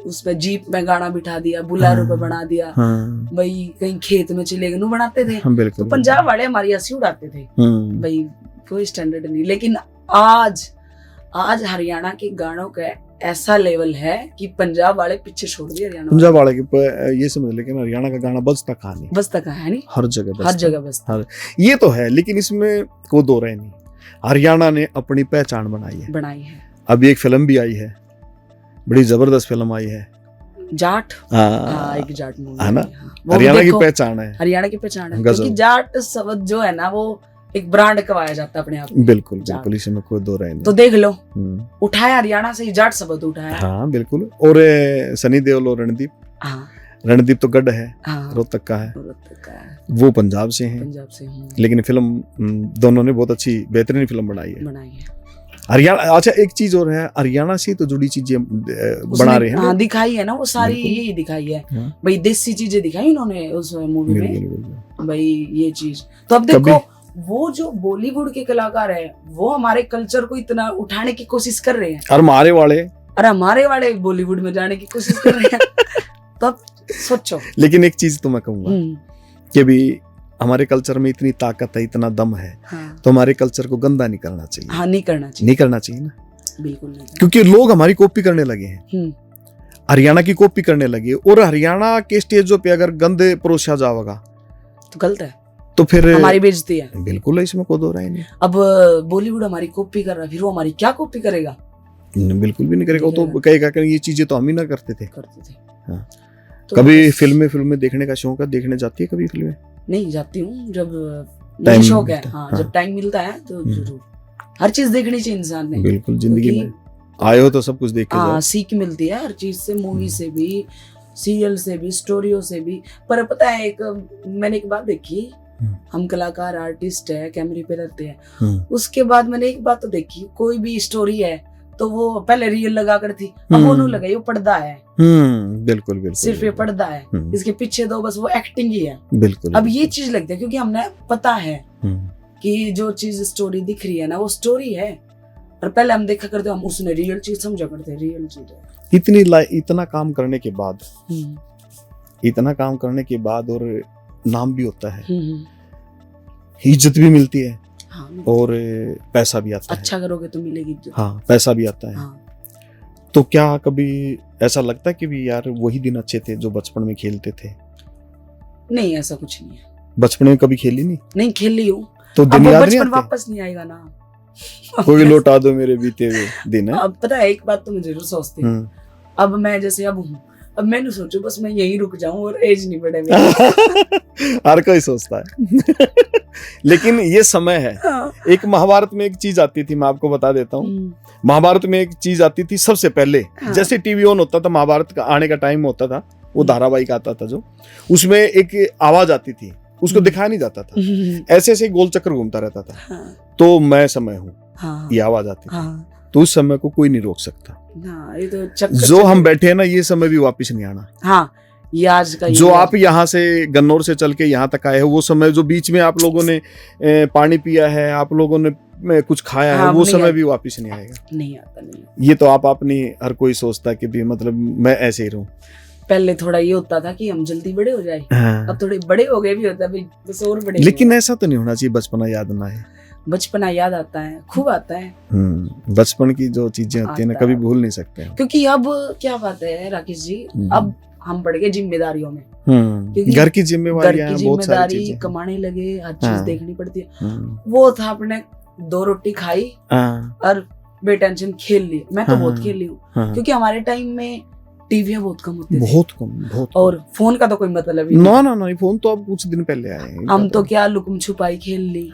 उसमें जीप में गाना बिठा दिया, बुलेरो पे बना दिया, भाई कहीं खेत में चले गए, बनाते थे, तो पंजाब वाले हमारी हंसी उड़ाते थे, भाई कोई स्टैंडर्ड नहीं। लेकिन आज हरियाणा के गानों का ऐसा लेवल है कि पंजाब वाले पीछे छोड़ दिए, हरियाणा पंजाब वाले के ये समझ, लेकिन हरियाणा का गाना बजता कहाँ नहीं, हर जगह बजता, ये तो है। लेकिन इसमें कोई दो रहे नहीं, हरियाणा ने अपनी पहचान बनाई है। अब एक फिल्म भी आई है, बड़ी जबरदस्त फिल्म आई है, जाट, एक जाट मूवी है ना, हरियाणा की पहचान है, क्योंकि जाट शब्द जो है ना, वो एक ब्रांड कवाया जाता है अपने आप में। बिल्कुल बिल्कुल, इसमें कोई दो राय नहीं। तो देख लो, उठाया हरियाणा से ही जाट शब्द उठाया। हाँ बिल्कुल। और सनी देओल और रणदीप, हाँ रणदीप तो गढ़ है, हाँ, रोहतक का है, रोहतक का है, वो पंजाब से हैं, पंजाब से हूँ, लेकिन फिल्म दोनों ने बहुत अच्छी बेहतरीन फिल्म बनाई है। बनाई है हरियाणा। अच्छा एक चीज और है, हरियाणा से तो जुड़ी चीजें बना रहे हैं। हाँ दिखाई है ना, वो सारी बिल्कुल। यही दिखाई है हाँ। भाई, देसी चीजें दिखाई इन्होंने उस मूवी में बिल्कुल। भाई, ये चीज। तो अब देखो, वो जो बॉलीवुड के कलाकार है वो हमारे कल्चर को इतना उठाने की कोशिश कर रहे हैं, और हमारे वाले बॉलीवुड में जाने की कोशिश कर रहे हैं। तो अब सोचो। लेकिन एक चीज तो मैं कहूंगा कि भी हमारे कल्चर में इतनी ताकत है, इतना दम है, हाँ, तो हमारे कल्चर को गंदा नहीं करना चाहिए। हाँ नहीं करना चाहिए, नहीं करना चाहिए ना, बिल्कुल नहीं। क्योंकि लोग हमारी कॉपी करने लगे हैं, हरियाणा की कॉपी करने लगे, और हरियाणा के स्टेजों पे अगर गंदे परोसा जाएगा तो गलत है, तो फिर हमारी बेइज्जती है। बिल्कुल, इसमें कोई दो राय नहीं। अब बॉलीवुड हमारी कॉपी कर रहा है, फिर वो हमारी क्या कॉपी करेगा? बिल्कुल भी नहीं करेगा। वो तो कहेगा कि ये चीजें तो हम ही ना करते थे। हाँ। तो कभी फिल्में देखने का शौक है, देखने जाती है कभी फिल्में? नहीं जाती हूँ, जब टाइम शौक है। मिलता है। हाँ, हाँ। जब टाइम मिलता है तो जरूर हर चीज देखनी चाहिए इंसान ने। बिल्कुल, जिंदगी में आए हो तो सब कुछ देख के जाओ। सीख मिलती है हर चीज से, मूवी से भी, सीरियल से भी, स्टोरियों से भी। पर पता है, मैंने एक बात देखी, हम कलाकार आर्टिस्ट है, कैमरे पे रहते हैं, उसके बाद मैंने एक बात तो देखी, कोई भी स्टोरी है तो वो पहले रियल लगा कर थी, अब वो नहीं लगाई, वो पर्दा है। बिल्कुल बिल्कुल, सिर्फ ये पर्दा है, इसके पीछे तो बस वो एक्टिंग ही है। बिल्कुल। अब ये चीज लगती है क्योंकि हमने पता है कि जो चीज स्टोरी दिख रही है ना, वो स्टोरी है, और पहले हम देखा करते, हम उसने रियल चीज समझा करते, रियल चीज है। इतना काम करने के बाद, और नाम भी होता है, इज्जत भी मिलती है, हाँ, और पैसा भी आता है। अच्छा करोगे तो मिलेगी इज्जत। हाँ, पैसा भी आता है। हाँ। तो क्या कभी ऐसा लगता है कि भी यार वही दिन अच्छे थे जो बचपन में खेलते थे? नहीं, ऐसा कुछ नहीं है। बचपन में कभी खेली नहीं खेली हूँ, तो दिन याद नहीं आते? वापस नहीं आएगा ना। कोई लौटा दो मेरे बीते हुए दिन है। अब पता है, एक बात तो मैं जरूर सोचती हूँ, अब मैं जैसे अब हूँ, अब मैंने सोचू बस मैं यहीं रुक जाऊं और एज नहीं बढ़े मेरी। हर कोई सोचता है। लेकिन ये समय है। हाँ। एक महाभारत में एक चीज आती थी, मैं आपको बता देता हूँ। महाभारत में एक चीज आती थी सबसे पहले, हाँ। जैसे टीवी ऑन होता था, महाभारत का आने का टाइम होता था, वो धारावाहिक आता था जो, उसमें एक आवाज आती थी, उसको दिखाया नहीं जाता था, ऐसे ऐसे गोल चक्कर घूमता रहता था। हाँ। तो मैं समय हूँ, हाँ। ये आवाज आती थी। हाँ। तो उस समय को कोई नहीं रोक सकता। हाँ, ये तो जो हम बैठे हैं ना, ये समय भी वापस नहीं आना। हाँ, ये आज का जो आप यहाँ से गन्नौर से चल के यहाँ तक आए हो, वो समय जो बीच में आप लोगों ने पानी पिया है, आप लोगों ने कुछ खाया है, वो समय भी वापस नहीं आएगा। नहीं आता, नहीं। ये तो आप अपनी, हर कोई सोचता है कि भी मतलब मैं ऐसे ही रहूं। पहले थोड़ा ये होता था कि हम जल्दी बड़े हो जाए। हाँ। अब थोड़े बड़े हो गए भी होता है, बस और बड़े। लेकिन ऐसा तो नहीं होना चाहिए बचपना याद ना है। बचपना याद आता है, खूब आता है। बचपन की जो चीजें होती है ना, कभी भूल नहीं सकते हैं। क्योंकि अब क्या बात है राकेश जी, अब हम बढ़ गए जिम्मेदारियों में, घर की जिम्मेदारी, कमाने लगे, हर चीज देखनी पड़ती है। वो था अपने 2 रोटी खाई और बेटेंशन खेल ली। मैं तो बहुत खेल ली हूँ, क्योंकि हमारे टाइम में टीवी बहुत कम होती थी, बहुत और फोन का तो कोई मतलब ही नहीं। फोन तो अब कुछ दिन पहले आए हैं। हम तो क्या लुकम छुपाई खेल ली,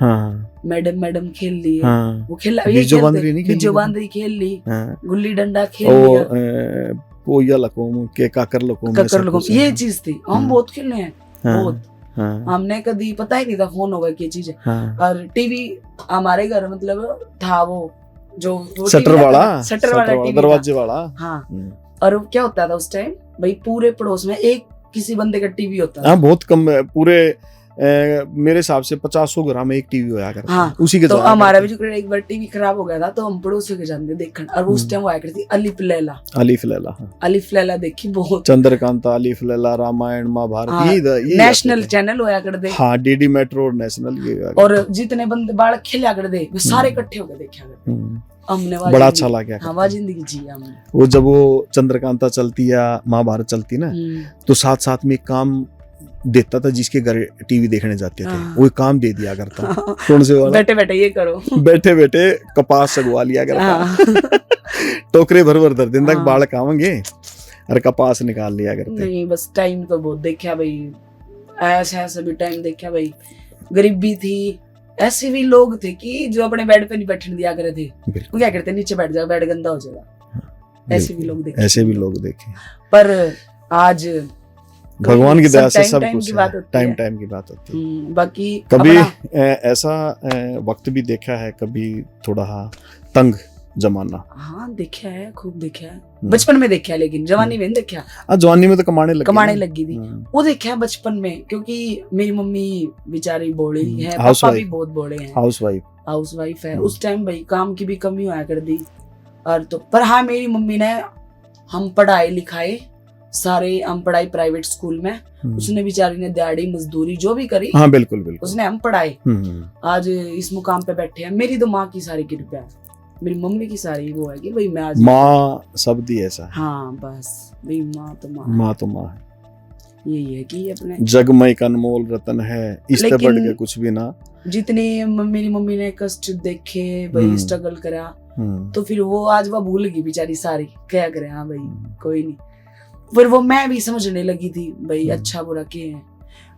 मैडम खेल ली, वो खेला, बीजो बांदरी खेल ली, गुल्ली डंडा खेल लिया, पोया लकोम के काकर लकोम, ये चीज थी। हम बहुत खेले हैं, बहुत। हमने कभी पता ही नहीं था फोन होगा क्या चीज है। और टीवी हमारे घर मतलब था वो जो शटर वाला दरवाजे वाला। हाँ, और क्या होता था उस टाइम भाई, पूरे पड़ोस में एक किसी बंदे का टीवी होता था। हाँ, बहुत कम, पूरे मेरे हिसाब से 50 ग्राम में एक टीवी होया करता। हाँ, उसी के तो हमारा भी जो एक बार टीवी खराब हो गया था, तो हम पड़ोसियों के जाते देखने, और उस टाइम वो आया करती अलिफ लैला देखी बहुत, चंद्रकांता, अलिफ लैला, रामायण, महाभारत। हाँ, ये नेशनल चैनल होया करते। हाँ, डीडी मेट्रो और नेशनल, ये और जितने बंदे बालक खेला करते वो सारे इकट्ठे होकर देखा करते। हमने बड़ा अच्छा लगा। हाँ, जिंदगी जी हमने। वो जब वो चंद्रकांता चलती या महाभारत चलती ना, तो साथ साथ में काम देता था, जिसके घर टीवी देखने जाते थे वो काम दे दिया करता। कौन से वाला? बैठे बैठे ये करो, बैठे बैठे कपास सगवा लिया करता। टोकरे भर भर दिन तक बाल खावेंगे और कपास निकाल लिया करते। नहीं, बस टाइम तो बहुत देखा भाई, ऐसा भी टाइम देखा भाई, गरीबी थी, ऐसे भी लोग थे कि जो अपने बेड पे नहीं बैठने दिया करे थे, बिल्कुल। वो क्या करते नीचे बैठ जाओ, बेड गंदा हो जाएगा। ऐसे भी लोग देखे, ऐसे भी लोग देखे। पर आज भगवान की दया से सब सब टाइम कुछ की बात होती है। टाइम की बात होती है। बाकी कभी अपना ऐसा वक्त भी देखा है, कभी थोड़ा तंग जमाना? हाँ देखा है, खूब देखा है। बचपन में देखा है, लेकिन जवानी में नहीं देखा। जवानी में तो कमाने लगी थी, वो देखा है बचपन में, क्योंकि मेरी मम्मी बेचारी बोली है, पापा भी बहुत बोले हैं, हाउस वाइफ है। उस टाइम भाई काम की भी कमी हुआ कर दी। और तो पर हाँ, मेरी मम्मी ने हम पढ़ाई लिखाई सारे, हम पढ़ाई प्राइवेट स्कूल में, उसने बेचारी ने दिहाड़ी मजदूरी जो भी करी, हाँ बिल्कुल बिल्कुल, उसने हम पढ़ाए। आज इस मुकाम पे बैठे हैं। मेरी तो माँ की सारी कृपा है, मेरी मम्मी की सारी वो है कि भाई मैं आज माँ शब्द ही ऐसा है। हाँ बस भाई, माँ तो माँ है। यही है कि अपने जगमय का अनमोल रतन है, इससे बढ़ के कुछ भी ना। जितनी मेरी मम्मी ने कष्ट देखे भाई, स्ट्रगल करा, तो फिर वो आज वो भूल गई बेचारी सारी, क्या करे। हाँ भाई कोई नहीं, फिर वो मैं भी समझने लगी थी भाई अच्छा बुरा क्या है।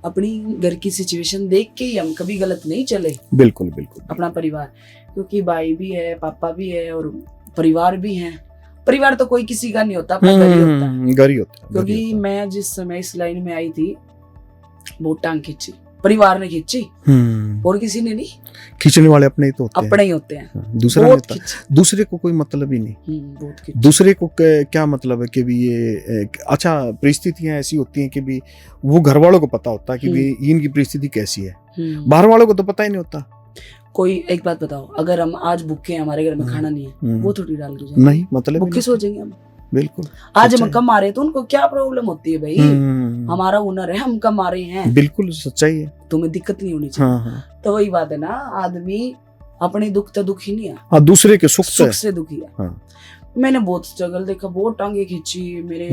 अपनी घर की सिचुएशन देख के ही हम कभी गलत नहीं चले। बिल्कुल बिल्कुल। अपना परिवार, क्योंकि भाई भी है, पापा भी है और परिवार भी है। परिवार तो कोई किसी का नहीं होता, अपना घर ही होता है, घर ही होता है। क्योंकि मैं जिस समय इस लाइन में आई थी, बहुत टांग खींची, परिवार ने खींची और किसी ने नहीं। खींचने वाले अपने ही तो होते हैं, अपने ही होते हैं। दूसरा नहीं होता, दूसरे को कोई मतलब ही नहीं। दूसरे को क्या मतलब है कि भी ये अच्छा परिस्थितियां ऐसी होती हैं कि भी वो घर वालों को पता होता है कि भी इनकी परिस्थिति कैसी है, बाहर वालों को तो पता ही नहीं होता। कोई एक बात बताओ, अगर हम आज भूखे हैं, हमारे घर में खाना नहीं है, वो थोड़ी डाल के नहीं, मतलब भूखे सोचेंगे हम। बिल्कुल। आज हम कम आ रहे हैं तो उनको क्या प्रॉब्लम होती है भाई, हमारा हुनर है, हम कम आ रहे हैं। बिल्कुल सच्चाई है, तुम्हें दिक्कत नहीं होनी चाहिए। तो वही बात है ना, आदमी अपने दुख तो दुखी नहीं है, दूसरे के सुख से दुखी है। मैंने बहुत स्ट्रगल देखा, बहुत टांगे खींची। मेरे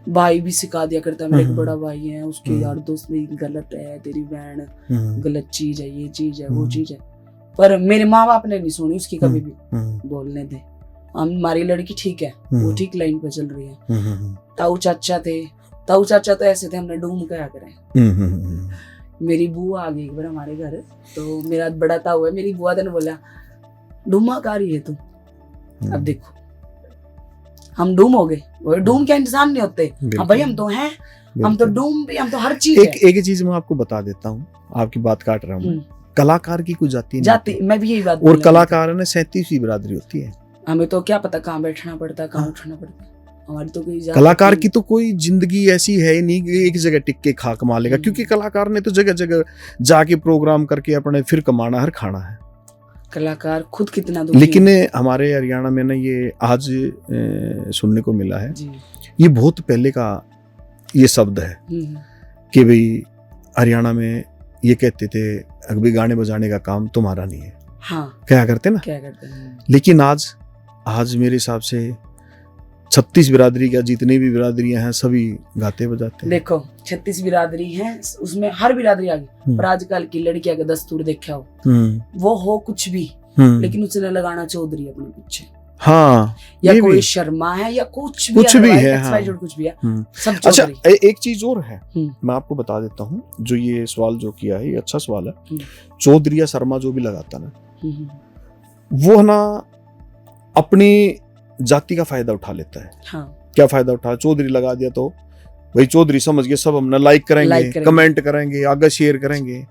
भाई भी सिखा दिया करता है, मेरे एक बड़ा भाई है, उसके यार दोस्त में गलत है, तेरी बहन गलत चीज है, ये चीज है, वो चीज है। पर मेरे माँ बाप ने नहीं सुनी उसकी कभी भी, बोलने दे, हमारी लड़की ठीक है, वो ठीक लाइन पे चल रही है। ताऊ चाचा थे, ताऊ चाचा तो ऐसे थे, हमने डूम क्या करें। मेरी बुआ आ गई एक बार हमारे घर, तो मेरा बड़ा ताऊ है, मेरी बुआ ने बोला डूमा का रही है तू। अब देखो हम डूम हो गए, वो डूम क्या इंसान नहीं होते। हाँ भाई हम तो हैं, हम तो डूम भी, हम तो हर चीज एक चीज मैं आपको बता देता हूँ, आपकी बात काट रहा हूँ। कलाकार की कुछ जाती मैं भी यही बात, और कलाकार ने 37वीं बिरादरी होती है। हमें तो क्या पता कहाँ बैठना पड़ता है, कहाँ उठना पड़ता है। हमारी तो कोई कलाकार की तो कोई जिंदगी ऐसी है नहीं कि एक जगह टिक के खा कमा लेगा, क्योंकि कलाकार ने तो जगह जगह जाके प्रोग्राम करके अपने फिर कमाना हर खाना है। कलाकार खुद कितना लेकिन हमारे हरियाणा में ना ये आज सुनने को मिला है, ये बहुत पहले का ये शब्द है कि भाई हरियाणा में ये कहते थे अभी गाने बजाने का काम तुम्हारा नहीं है। हाँ, क्या करते ना, क्या करते हैं। लेकिन आज मेरे हिसाब से 36 बिरादरी का जितनी भी बिरादरियां हैं सभी गाते बजाते हैं। देखो 36 बिरादरी हैं, उसमें हर बिरादरी आ गई, पर आजकल की लड़कियां का दस्तूर देखा हो, वो हो कुछ भी, लेकिन उसने लगाना चौधरी अपने पीछे। हाँ, या कोई शर्मा है या कुछ भी है, हाँ। कुछ भी है, सब अच्छा एक चीज और है, मैं आपको बता देता हूँ, जो ये सवाल जो किया है ये अच्छा सवाल है। चौधरी या शर्मा जो भी लगाता ना, वो है ना अपनी जाति का फायदा उठा लेता है। हाँ। क्या फायदा उठा, चौधरी लगा दिया तो भाई चौधरी समझ के सब हमने लाइक करेंगे, कमेंट करेंगे, आगे शेयर करेंगे।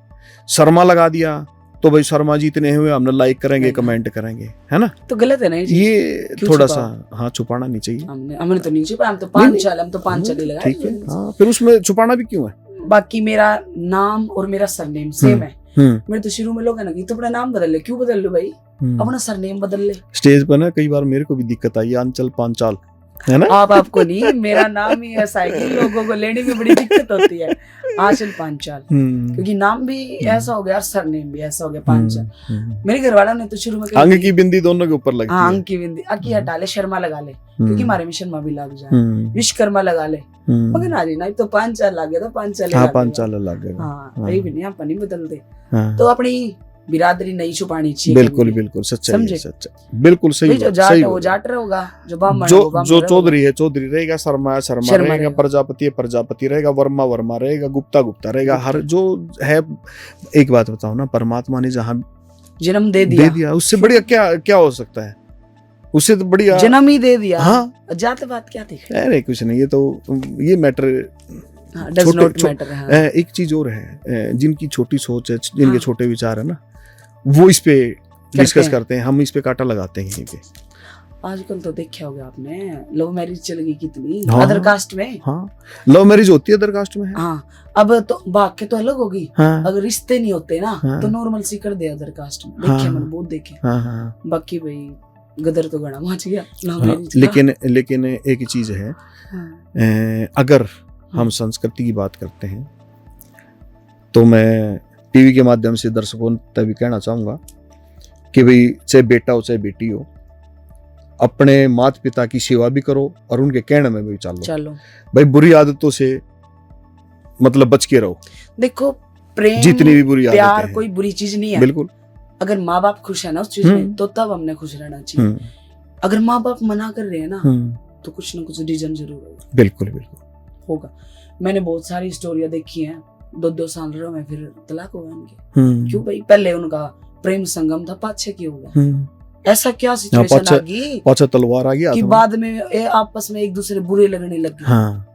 शर्मा लगा दिया तो भाई शर्मा जी इतने हुए, हमने लाइक करेंगे, कमेंट करेंगे, है ना। तो गलत है ना ये थोड़ा सा हाँ छुपाना नहीं चाहिए। हमने तो नहीं छुपाया, हम तो 5 साल ही लगाए। ठीक है, हाँ, फिर उसमें छुपाना भी क्यों है। बाकी मेरा नाम और मेरा सरनेम सेम है। मेरे तो शुरू में लोग है ना कि तो अपना नाम बदल ले, क्यों बदल लो भाई, अपना सरनेम बदल ले। स्टेज पर ना कई बार मेरे को भी दिक्कत आई, अंचल पांचाल है ना। आपको नहीं, मेरा नाम ही ऐसा है कि लोगों को लेने में बड़ी दिक्कत होती है, आंचल पांचाल, क्योंकि नाम भी ऐसा हो गया और सरनेम भी ऐसा हो गया पांचाल। मेरे घर वालों ने तो शुरू में अंग की बिंदी दोनों के ऊपर लगती है। अंग की बिंदी, अकी हटा ले, शर्मा लगा ले, क्योंकि हमारे में शर्मा भी लग जाए, विश्वकर्मा लगा ले, मगर ना जी ना तो पांचाल लग गया, तो पांचाल लग गया। हाँ, यही भी नहीं, आप नहीं बदलते। तो अपनी बिरादरी नहीं छुपानी चाहिए। बिल्कुल कभी भी। बिल्कुल सच्चाई है, समझे? सच्चा बिल्कुल सही भाई जो बात, जाट सही है वो बात। जाट रहेगा, जो ब्राह्मण है वो जो ब्राह्मण जो रहेगा। चौधरी है चौधरी रहेगा, शर्मा है शर्मा शर्मा रहेगा, रहेगा। प्रजापति है प्रजापति रहेगा, वर्मा वर्मा रहेगा, गुप्ता गुप्ता रहेगा। गुप्ता। हर जो है, एक बात बताओ ना, परमात्मा ने जहाँ जन्म दे दे दिया, दिया उससे बढ़िया क्या क्या हो सकता है? उससे तो बढ़िया जन्म ही दे दिया। हाँ, जात बात क्या दिख रहा अरे कुछ नहीं, ये तो ये मैटर है, डज छोटे- नॉट छो- मैटर। हाँ। एक चीज और है, जिनकी छोटी सोच है, जिनके हाँ। छोटे विचार है ना, वो इस पे डिस्कस हैं। करते हैं, हम इस पे कांटा लगाते हैं यहीं पे। आजकल तो देखा होगा आपने, लव मैरिज चल गई कितनी हाँ। अदर कास्ट में। हाँ, लव मैरिज होती है अदर कास्ट में है। हाँ, अब तो भाग के तो अलग होगी। हाँ, अगर रिश्ते नहीं होते ना हाँ। तो नॉर्मल सी कर दे अदर कास्ट में। हाँ। देखे मैंने बहुत देखे। हाँ, हाँ। बाकी भाई गदर तो गड़ा मच गया लव हाँ, मैरिज का। लेकिन एक चीज है, हाँ। अगर हम संस्कृति की बात करते हैं तो मैं टीवी के माध्यम से दर्शकों तक भी कहना चाहूंगा कि भाई चाहे बेटा हो चाहे बेटी हो, अपने माता पिता की सेवा भी करो और उनके कहने में भी चलो। चलो भाई बुरी आदतों से मतलब बच के रहो, देखो, प्रेम जितनी भी बुरी आदतें प्यार हैं। कोई बुरी चीज नहीं है। बिल्कुल। अगर माँ बाप खुश है ना उस चीज में तो तब हमने खुश रहना चाहिए। अगर माँ बाप मना कर रहे हैं ना तो कुछ ना कुछ रीजन जरूर होगा। बिल्कुल बिल्कुल होगा। मैंने बहुत सारी स्टोरियां देखी हैं, 2-2 साल रहे में फिर तलाक हो गया उनके। क्यों भाई? पहले उनका प्रेम संगम था, पाछे क्यों हो गया? ऐसा क्या सिचुएशन आ गई पाछा तलवार आ गया कि बाद में आपस में एक दूसरे बुरे लगने लग गए। हाँ,